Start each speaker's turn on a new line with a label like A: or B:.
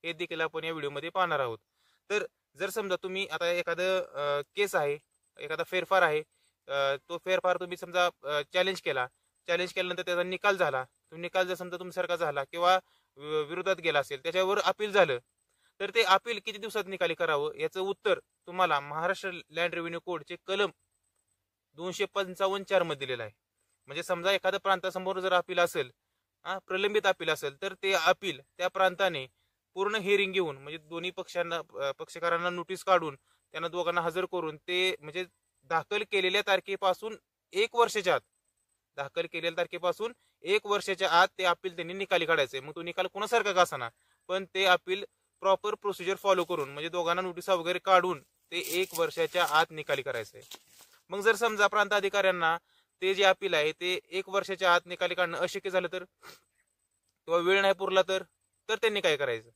A: हे देखील आपण या व्हिडिओमध्ये पाहणार आहोत. तर जर समजा तुम्ही आता एखादं केस आहे, एखादा फेरफार आहे, तो फेरफार तुम्ही समजा चॅलेंज केला. चॅलेंज केल्यानंतर त्याचा निकाल झाला. तो निकाल जर समजा तुमच्यासारखा झाला किंवा विरोधात गेला असेल, त्याच्यावर अपील झालं, तर ते अपील किती दिवसात निकाली करावं याचं उत्तर तुम्हाला महाराष्ट्र लँड रेव्हेन्यू कोडचे कलम 255(4) मध्ये दिलेलं आहे. म्हणजे समजा एखाद्या प्रांतासमोर जर अपील असेल, प्रलंबित अपील असेल, तर ते अपील त्या प्रांताने पूर्ण हिअरिंग घेऊन म्हणजे दोन्ही पक्षकारांना नोटीस काढून त्यांना दोघांना हजर करून ते म्हणजे दाखल केलेल्या तारखेपासून 1 वर्षाच्या आत दाखल केलेल्या तारखेपासून 1 वर्षाच्या आत ते अपील त्यांनी निकाली काढायचे. मग तो निकाल कोणासारखा का असाना, पण ते अपील प्रॉपर प्रोसिजर फॉलो करून म्हणजे दोघांना नोटिसा वगैरे काढून ते 1 वर्षाच्या आत निकाली करायचंय. मग जर समजा प्रांत अधिकाऱ्यांना ते जे अपील आहे ते 1 वर्षाच्या आत निकाली काढणं अशक्य झालं तर, किंवा वेळ नाही पुरला तर त्यांनी काय करायचं?